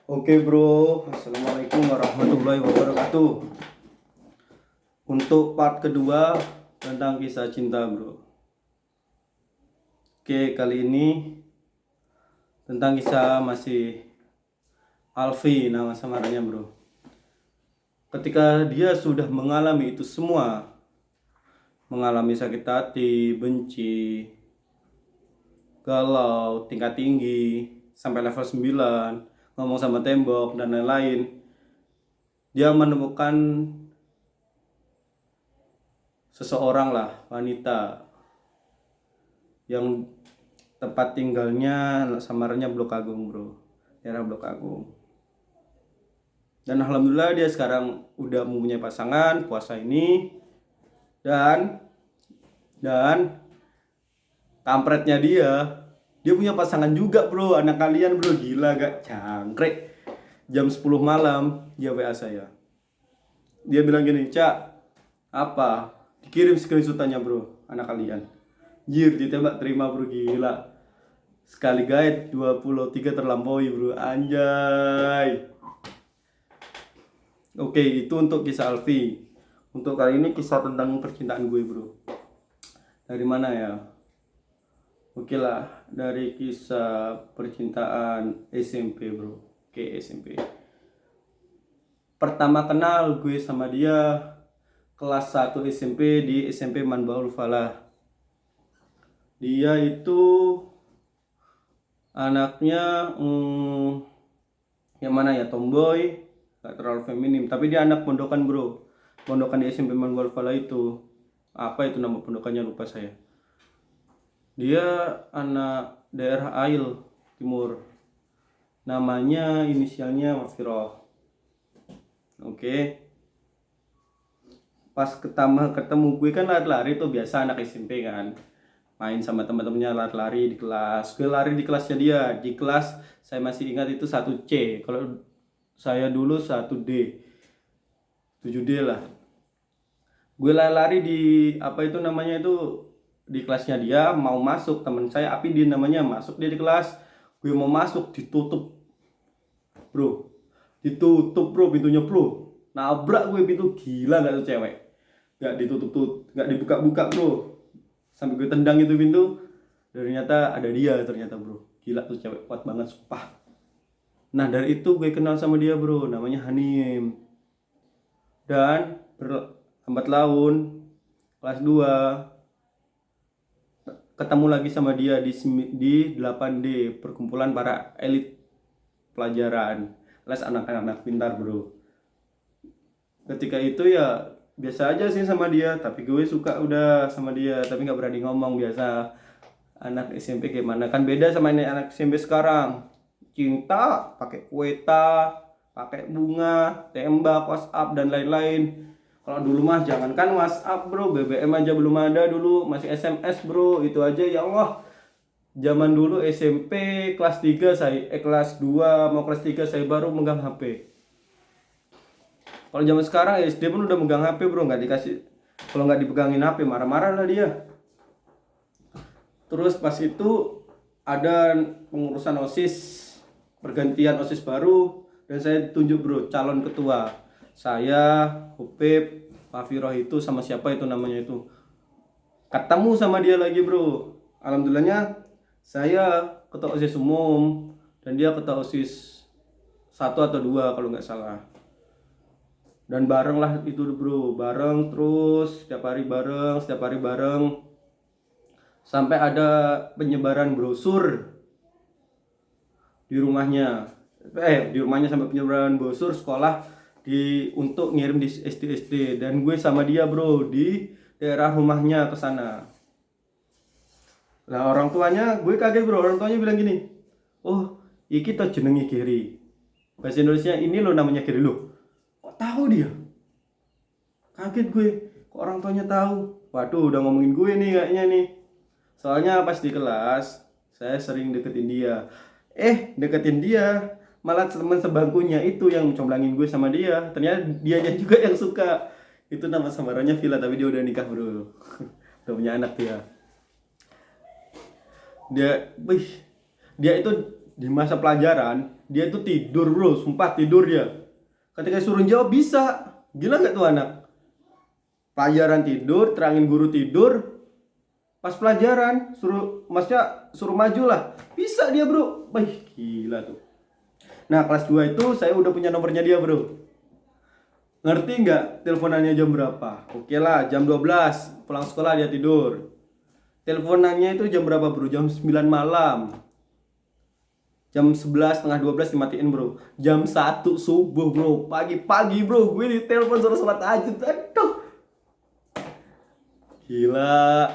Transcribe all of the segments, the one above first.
Oke bro, Assalamualaikum warahmatullahi wabarakatuh. Untuk part kedua tentang kisah cinta bro. Oke, kali ini tentang kisah masih Alfi nama samarannya bro. Ketika dia sudah mengalami itu semua, mengalami sakit hati, benci, galau, tingkat tinggi, sampai level 9, ngomong sama tembok dan lain-lain, dia menemukan seseorang lah, wanita yang tempat tinggalnya samarannya Blok Agung bro, daerah Blok Agung. Dan alhamdulillah dia sekarang udah mempunyai pasangan puasa ini. Dan kampretnya dia punya pasangan juga bro, anak kalian bro, gila gak jangkrik. Jam 10 malam dia WA saya, dia bilang gini, Cak, apa, dikirim screenshotannya bro, anak kalian. Jir, ditembak terima bro, gila. Sekali guide 23 terlampaui bro, anjay. Oke, itu untuk kisah Alfi. Untuk kali ini kisah tentang percintaan gue bro. Dari mana ya? Oke lah, dari kisah percintaan SMP bro. Oke, SMP. Pertama kenal gue sama dia kelas 1 SMP di SMP Manbaul Falah. Dia itu anaknya yang mana ya, tomboy, gak terlalu feminim, tapi dia anak pondokan bro. Pondokan di SMP Manbaul Falah itu, apa itu nama pondokannya lupa saya. Dia anak daerah Ail Timur, namanya inisialnya Mafiroh. Oke. Pas ketemu gue kan lari-lari tuh biasa anak SMP kan, main sama teman-temannya, lari-lari di kelas. Gue lari di kelasnya dia. Di kelas saya masih ingat itu 1C, kalau saya dulu 1D, 7D lah. Gue lari di apa itu namanya itu, di kelasnya dia, mau masuk teman saya Api dia namanya, masuk dia di kelas. Gue mau masuk, ditutup bro, ditutup bro pintunya bro, nabrak gue pintu. Gila gak tuh cewek, gak ditutup tuh, gak dibuka-buka bro, sampai gue tendang itu pintu. Ternyata ada dia ternyata bro, gila tuh cewek, kuat banget sumpah. Nah dari itu gue kenal sama dia bro, namanya Hanim. Dan berlambat laun kelas 2 ketemu lagi sama dia di 8D, perkumpulan para elit pelajaran, kelas anak-anak pintar bro. Ketika itu ya biasa aja sih sama dia, tapi gue suka udah sama dia, tapi nggak berani ngomong. Biasa anak SMP gimana kan, beda sama ini anak SMP sekarang. Cinta pakai kueta, pakai bunga, tembak, WhatsApp dan lain-lain. Kalau dulu mah jangankan WhatsApp bro, BBM aja belum ada dulu, masih SMS bro. Itu aja ya Allah. Zaman dulu SMP kelas 3 saya kelas 2 mau kelas 3 saya baru megang HP. Kalau zaman sekarang SD pun udah megang HP bro, nggak dikasih, kalau nggak dipegangin HP marah-marah lah dia. Terus pas itu ada pengurusan OSIS, pergantian OSIS baru, dan saya tunjuk bro calon ketua. Saya, Hupip, Pak Firoh itu sama siapa itu namanya itu. Ketemu sama dia lagi bro. Alhamdulillahnya saya ketua OSIS umum dan dia ketua OSIS 1 atau 2 kalau nggak salah. Dan bareng lah itu bro, bareng terus setiap hari bareng, sampai ada penyebaran brosur di rumahnya. Sampai penyebaran brosur sekolah untuk ngirim di SD, dan gue sama dia bro di daerah rumahnya ke sana. Nah orang tuanya, gue kaget bro, orang tuanya bilang gini, oh iki to jenenge Giri, bahasa Indonesia ini lo namanya Giri lo. Kok tahu dia? Kaget gue, kok orang tuanya tahu. Waduh, udah ngomongin gue nih kayaknya nih. Soalnya pas di kelas saya sering deketin dia. Deketin dia, malah teman sebangkunya itu yang comblangin gue sama dia. Ternyata dianya juga yang suka. Itu nama samarannya Villa, tapi dia udah nikah bro. Udah punya anak dia. Dia itu di masa pelajaran dia itu tidur bro, sumpah tidur dia. Ketika suruh jawab bisa, gila nggak tuh anak? Pelajaran tidur, terangin guru tidur, pas pelajaran suruh masnya suruh maju lah, bisa dia bro. Wih gila tuh. Nah kelas 2 itu saya udah punya nomornya dia bro. Ngerti nggak teleponannya jam berapa? Oke lah jam 12 pulang sekolah dia tidur. Teleponannya itu jam berapa bro? Jam 9 malam. Jam 11 setengah 12 dimatiin bro. Jam 1 subuh bro. Pagi-pagi bro. Gue ditelepon suruh sholat tahajud. Aduh. Gila.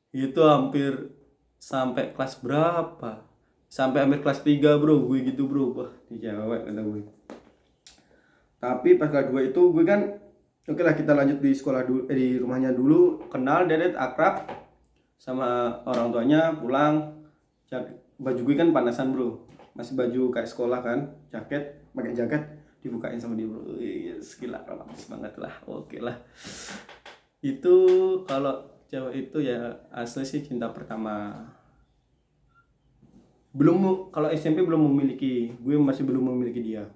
Itu hampir sampai kelas berapa? Sampai hampir kelas 3 bro. Gue gitu bro. Wah ini cewek kata gue. Tapi pas kelas 2 itu gue kan. Oke lah kita lanjut di sekolah dulu. Di rumahnya dulu. Kenal Dedet akrab. Sama orang tuanya pulang. Baju gue kan panasan bro, masih baju kayak sekolah kan, jaket, pakai jaket dibukain sama dia bro. Yes, gila romantis banget lah. Oke lah, itu kalau cewek itu ya asli sih cinta pertama. Belum, kalau SMP belum memiliki, gue masih belum memiliki dia.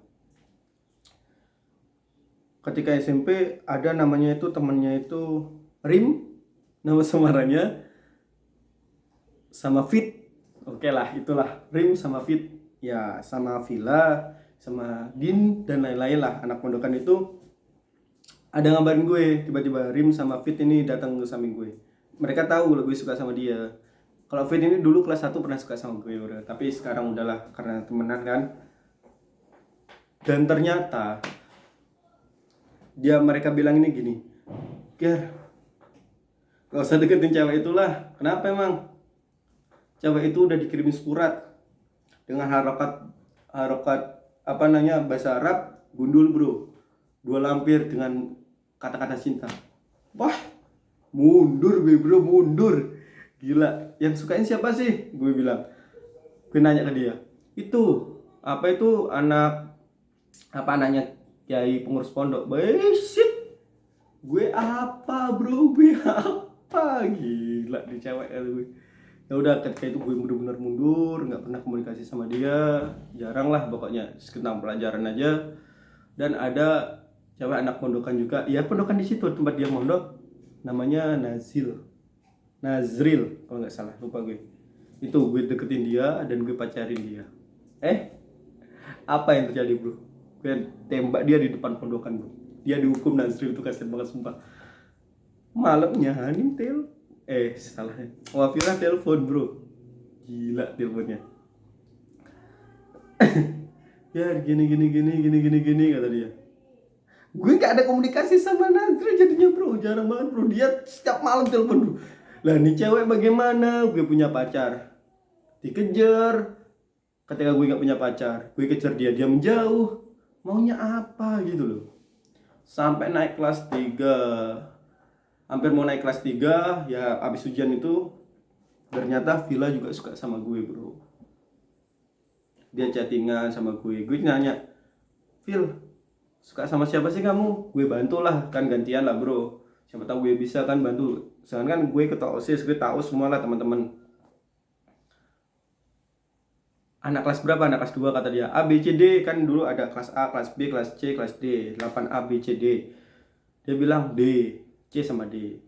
Ketika SMP ada namanya itu temennya itu Rim, nama samarannya, sama Fit. Oke lah, itulah Rim sama Fit. Ya, sama Villa, sama Din dan lain-lain lah. Anak pondokan itu ada ngabarin gue, tiba-tiba Rim sama Fit ini datang ke samping gue. Mereka tahu kalau gue suka sama dia. Kalau Fit ini dulu kelas 1 pernah suka sama gue udah, tapi sekarang udahlah karena temenan kan. Dan ternyata mereka bilang ini gini, "Ger, gak usah deketin cewek itulah." Kenapa emang? Cewek itu udah dikirimin surat dengan harokat apa namanya bahasa Arab gundul bro, 2 lampir dengan kata-kata cinta. Wah mundur gue bro, mundur gila. Yang sukain siapa sih? Gue bilang, gue nanya ke dia, itu apa itu anak apa anaknya kiai pengurus pondok. Shit, gue apa bro, gue apa, gila di cewek kata gue. Ya udah ketika itu gue bener-bener mundur, nggak pernah komunikasi sama dia, jarang lah pokoknya, sekitar pelajaran aja. Dan ada cewek anak pondokan juga, ya pondokan di situ tempat dia mondok, namanya Nazril kalau nggak salah, lupa gue. Itu gue deketin dia dan gue pacarin dia. Apa yang terjadi bro? Gue tembak dia di depan pondokan bro. Dia dihukum. Nazril itu kasian banget sumpah. Malamnya Hanim salah. Wafira telepon bro, gila teleponnya. Ya gini kata dia. Gue gak ada komunikasi sama Nazri jadinya bro, jarang banget bro. Dia setiap malam telepon bro. Lah nih cewek bagaimana? Gue punya pacar, dikejar. Ketika gue gak punya pacar, gue kejar dia, dia menjauh. Maunya apa gitu loh. Sampai naik kelas 3, hampir mau naik kelas 3 ya, abis ujian itu ternyata Villa juga suka sama gue bro. Dia chattingan sama gue nanya, Vil, suka sama siapa sih kamu? Gue bantulah, kan gantian lah bro, siapa tahu gue bisa kan bantu. Soalnya kan gue ketua OSIS, gue tahu semua lah teman-teman. Anak kelas berapa? Anak kelas 2 kata dia. A, B, C, D, kan dulu ada kelas A, kelas B, kelas C, kelas D, 8A, B, C, D. Dia bilang D, C sama D.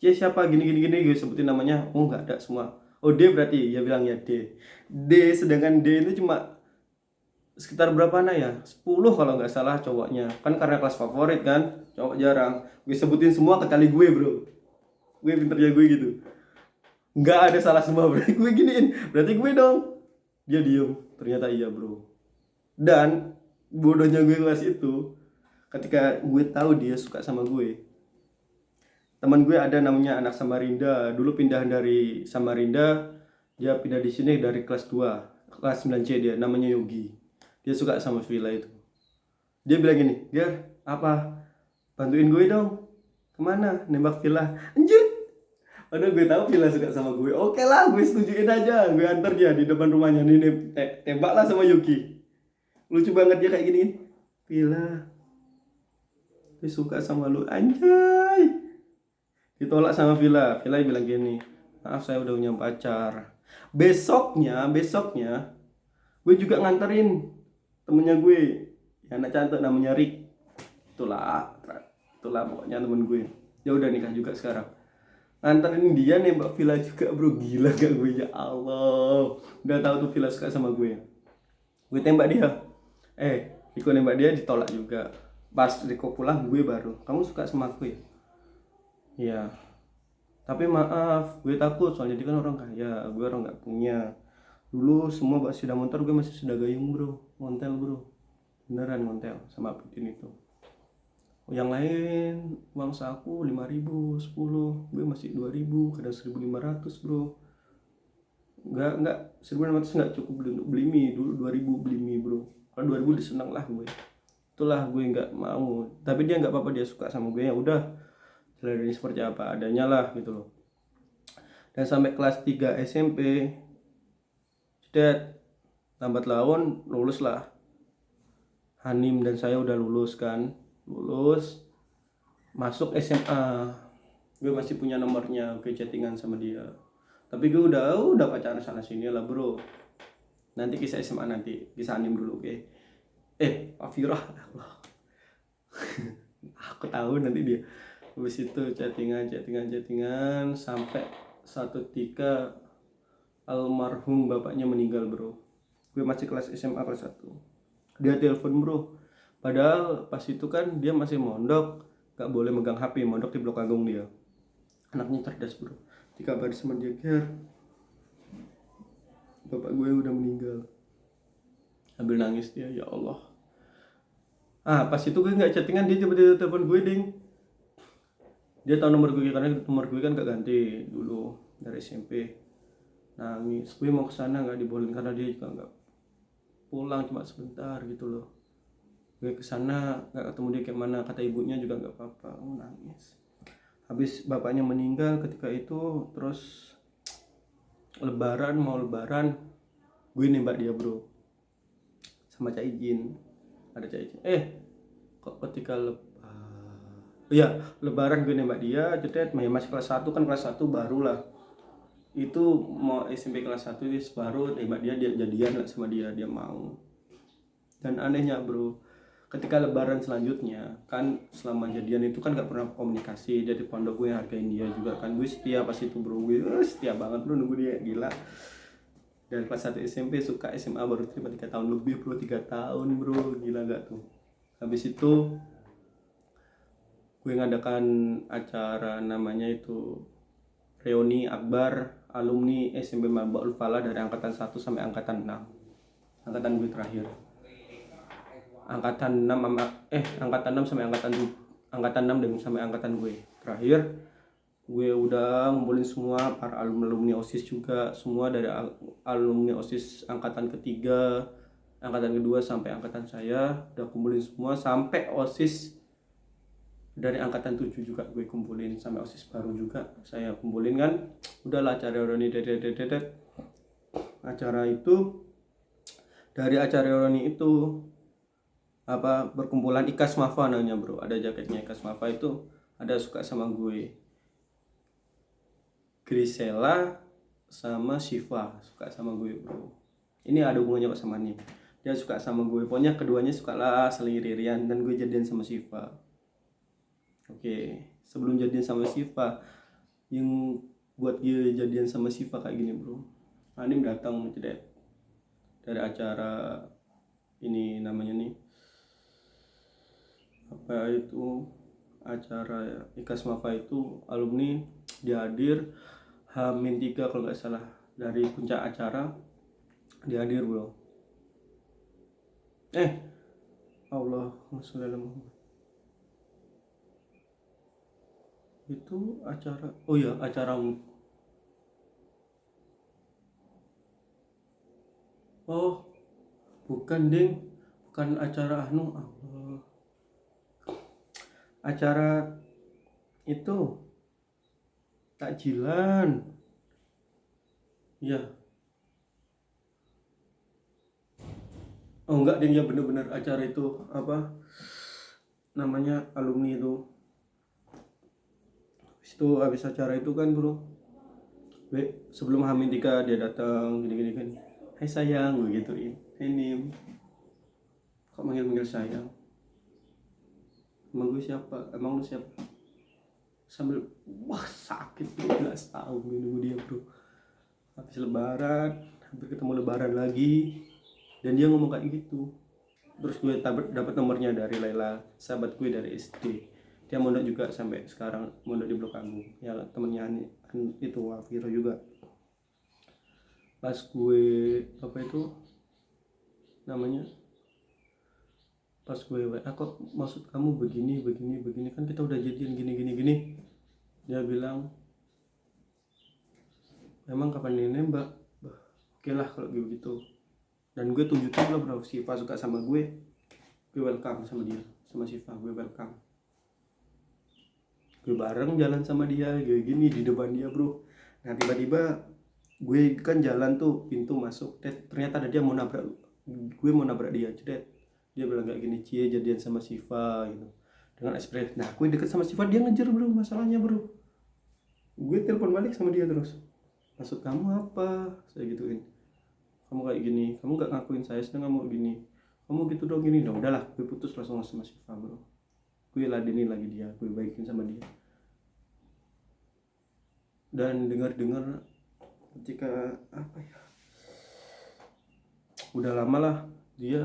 C siapa? Gini gue sebutin namanya. Oh nggak ada semua. Oh D berarti, dia bilang ya D. D, sedangkan D itu cuma sekitar berapa anak ya? 10 kalau nggak salah cowoknya. Kan karena kelas favorit kan, cowok jarang. Gue sebutin semua kecuali gue bro. Gue pinternya gue gitu. Nggak ada salah semua berarti gue giniin. Berarti gue dong. Dia diem. Ternyata iya bro. Dan bodohnya gue kelas itu, ketika gue tahu dia suka sama gue, teman gue ada namanya anak Samarinda, dulu pindah dari Samarinda, dia pindah di sini dari kelas 2, kelas 9C dia, namanya Yogi. Dia suka sama Villa itu. Dia bilang gini, Gar, apa? Bantuin gue dong. Kemana? Nembak Villa. Anjir. Padahal gue tahu Villa suka sama gue. Oke lah, gue setujuin aja. Gue antar dia di depan rumahnya. Nih, tembak lah sama Yogi. Lucu banget dia kayak gini. Villa, gue suka sama lu. Anjay. Ditolak sama Villa. Villa bilang gini, maaf saya udah punya pacar. Besoknya Gue juga nganterin temennya gue, ya, anak cantik namanya Rick. Itulah pokoknya temen gue. Ya udah nikah juga sekarang. Nganterin dia nembak Villa juga bro, gila gak gue, ya Allah. Udah tahu tuh Villa suka sama gue tembak dia. Riko nembak dia ditolak juga. Pas Riko pulang gue baru, kamu suka sama aku ya? Iya. Tapi maaf, gue takut soalnya dia kan orang kaya, gue orang nggak punya. Dulu semua bawa sepeda motor gue masih sudah gayung bro, montel bro, beneran montel sama Putin itu. Yang lain uang saku 5.000, 10, gue masih 2.000, kadang 1.500 bro. Nggak 1.500 nggak cukup untuk beli mie. Dulu 2.000 beli mie bro, kalau 2.000 udah seneng lah gue. Itulah gue nggak mau, tapi dia nggak apa-apa, dia suka sama gue, ya udah jalani seperti apa adanya lah gitu loh. Dan sampai kelas 3 SMP Dad, lambat laun lulus lah. Hanim dan saya udah lulus kan, lulus masuk SMA. Gue masih punya nomornya, gue chattingan sama dia. Tapi gue udah pacaran sana sini lah bro. Nanti kisah SMA nanti, kisah Hanim dulu, oke? Pak Firah, aku tahu nanti dia. Habis itu chattingan sampai satu ketika almarhum bapaknya meninggal bro. Gue masih kelas SMA kelas 1. Dia telepon bro. Padahal pas itu kan dia masih mondok, gak boleh megang HP, mondok di Blok Agung dia. Anaknya cerdas bro. Dikabari sama dia, Ger, bapak gue udah meninggal. Sambil nangis dia, ya Allah. Pas itu gue nggak chattingan, dia tiba-tiba telepon gue ding. Dia tahu nomor gue karena nomor gue kan gak ganti dulu dari SMP. Nangis, gue mau kesana nggak dibolehin karena dia juga nggak pulang, cuma sebentar gitu loh. Gue kesana nggak ketemu dia, kayak mana, kata ibunya juga nggak apa-apa. Nangis. Habis bapaknya meninggal ketika itu, terus mau lebaran gue nembak dia bro, sama Cak Ijin. Ada Cak Ijin, kok ketika lebaran gue nembak dia, jedet, masih kelas 1 kan, kelas 1 baru lah. Itu mau SMP kelas 1 dia baru nembak dia jadian lah sama dia mau. Dan anehnya bro, ketika lebaran selanjutnya kan, selama jadian itu kan gak pernah komunikasi. Dia di pondok, gue hargain dia juga kan, gue setia pas itu bro. Gue setia banget bro, nunggu dia, gila. Dan kelas 1 SMP suka, SMA baru terima 3 tahun lebih bro, 3 tahun bro, gila gak tuh. Habis itu gue ngadakan acara namanya itu reuni akbar alumni SMP Mabul Falah dari angkatan 1 sampai angkatan 6. Angkatan gue terakhir. Angkatan 6 sampai angkatan 6 dan sampai angkatan gue terakhir. Gue udah ngumpulin semua para alumni OSIS juga, semua dari alumni OSIS angkatan ketiga, angkatan kedua sampai angkatan saya udah kumpulin semua, sampai OSIS dari angkatan 7 juga gue kumpulin, sampai OSIS baru juga saya kumpulin kan. Udahlah acara reuni acara itu, dari acara reuni itu berkumpulan Ikas Mafa namanya bro, ada jaketnya Ikas Mafa itu, ada suka sama gue, Grisela sama Shiva suka sama gue bro. Ini ada hubungannya kok sama nih, dia suka sama gue, pokoknya keduanya suka lah saling iri-irian. Dan gue jadian sama Shiva. Oke, sebelum jadian sama Shiva, yang buat dia jadian sama Shiva kayak gini bro, Anim datang cedet dari acara ini, namanya nih apa itu, acara Ikas Mafa itu alumni, dia hadir H-3 kalau nggak salah, dari puncak acara dia hadir bro. Allahumma sholli ala Muhammad. Itu acara, acara bukan ding, bukan acara acara itu takjilan ya. Enggak ding, ya bener-bener acara itu apa namanya, alumni itu. Habis acara itu kan bro, sebelum H-3 dia datang gini-gini kan, hai sayang, gue gituin. ini kok manggil sayang, emang gue siapa, emang lu siapa, sambil wah sakit bro, 12 tahun gue nunggu dia bro. Habis lebaran, hampir ketemu lebaran lagi, dan dia ngomong kayak gitu. Terus gue dapat nomornya dari Laila, sahabat gue dari SD. Dia mondok juga sampai sekarang, mondok di Blok Agung. Ya temennya itu Alviro juga. Pas gue apa itu namanya, pas gue WA, kok maksud kamu begini kan kita udah jadian gini. Dia bilang, emang kapan ini nembak? Oke lah kalau gitu. Dan gue tunjukin lah bro, Siva suka sama gue welcome sama dia, sama Siva gue welcome. Gue bareng jalan sama dia, gue gini di depan dia bro. Nah tiba-tiba gue kan jalan tuh, pintu masuk, ternyata ada dia mau nabrak, gue mau nabrak dia, cedet. Dia bilang kayak gini, cie jadian sama Siva gitu, dengan ekspresi. Nah gue deket sama Siva, dia ngejar bro, masalahnya bro. Gue telepon balik sama dia terus, maksud kamu apa, saya gituin. Kamu kayak gini, kamu gak ngakuin saya, sedang kamu gini, kamu gitu dong gini dong. Udahlah, gue putus langsung sama Siva bro. Gue ladenin lagi dia, gue baikin sama dia. Dan dengar ketika apa ya, udah lama lah dia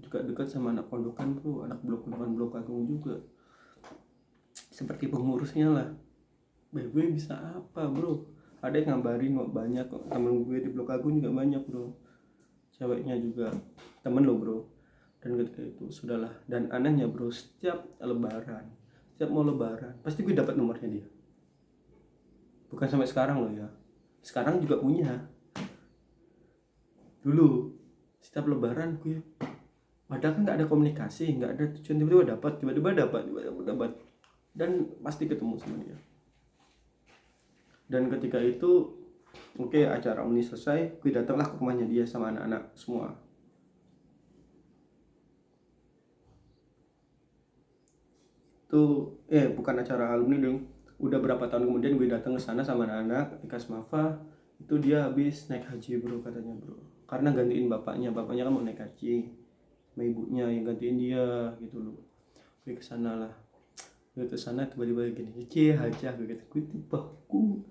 juga dekat sama anak pondokan bro, anak Blok Agung juga, seperti pengurusnya lah. Gue bisa apa bro, ada yang ngabarin kok, banyak kok temen gue di Blok Agung juga banyak bro, ceweknya juga temen lo bro. Dan ketika itu sudahlah, dan anehnya bro, setiap mau lebaran pasti gue dapat nomornya dia. Bukan sampai sekarang loh ya, sekarang juga punya. Dulu setiap lebaran gue, padahal kan nggak ada komunikasi, nggak ada tujuan, tiba-tiba dapat, dan pasti ketemu sama dia. Dan ketika itu oke, acara Uni selesai, gue datanglah ke rumahnya dia sama anak-anak semua. Itu bukan acara alumni dong, udah berapa tahun kemudian gue datang ke sana sama anak-anak di Kasmafa. Itu dia habis naik haji bro, katanya bro, karena gantiin bapaknya kan mau naik haji, sama ibunya yang gantiin dia gitu loh. Gue kesana lah, gue kesana tiba-tiba gini, haja gue kata, gue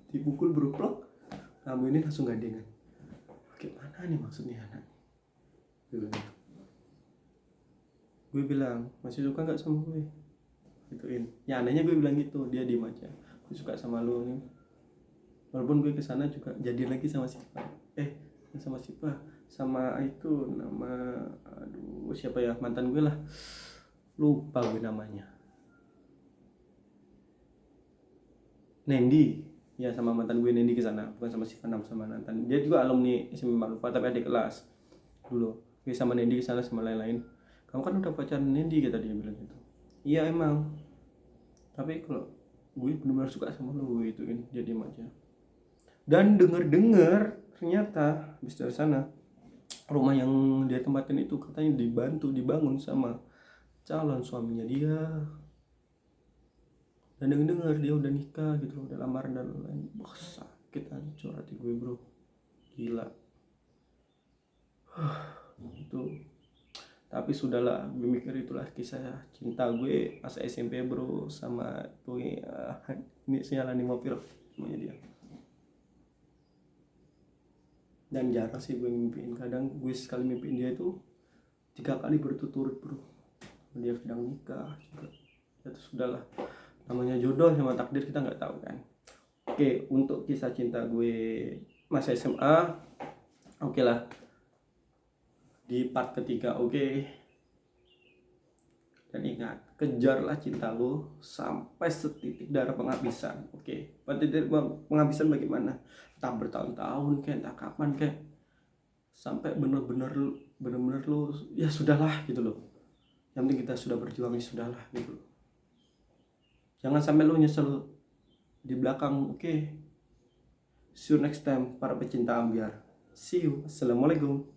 dipukul bro, plok, kamu ini langsung gandengan. Gimana nih maksudnya anak? Gue bilang, masih suka nggak sama gue? Gituin. Ya anehnya gue bilang gitu, dia diem aja. Gue suka sama lu nih. Walaupun gue kesana juga jadi lagi sama Siva. Sama itu nama, aduh siapa ya, mantan gue lah, lupa gue namanya. Nendi, ya sama mantan gue Nendi kesana, bukan sama Siva, sama mantan. Dia juga alumni SMA Malupa tapi adik kelas dulu. Gue sama Nendi kesana sama lain-lain. Kamu kan udah pacaran Nendi, kata dia bilang gitu. Iya emang, tapi kalau gue benar-benar suka sama lo, gue ituin, dia diem aja. Dan dengar ternyata habis dari sana, rumah yang dia tempatin itu katanya dibangun sama calon suaminya dia. Dan dengar dia udah nikah gitu, udah lamaran dan lain-lain. Wah sakit, hancur hati gue bro, gila. Itu tapi sudahlah, gue mikir itulah kisah cinta gue masa SMP bro, sama tuh ini sialan nih mobil semuanya dia. Dan jarang sih gue mimpiin, kadang gue sekali mimpiin dia itu 3 kali berturut-turut bro. Dia sedang nikah juga. Itu sudahlah, namanya jodoh sama takdir kita nggak tahu kan. Oke, untuk kisah cinta gue masa SMA, oke lah, di part ketiga. Oke. Dan ingat, kejarlah cinta lo sampai setitik darah penghabisan. Oke. Titik penghabisan bagaimana? Entah bertahun-tahun kayak, entah kapan kayak, sampai bener-bener lo ya sudahlah gitu loh. Yang penting kita sudah berjuang, ya sudahlah gitu loh. Jangan sampai lo nyesel di belakang. Oke. See you next time para pecinta ambiar. See you. Assalamualaikum.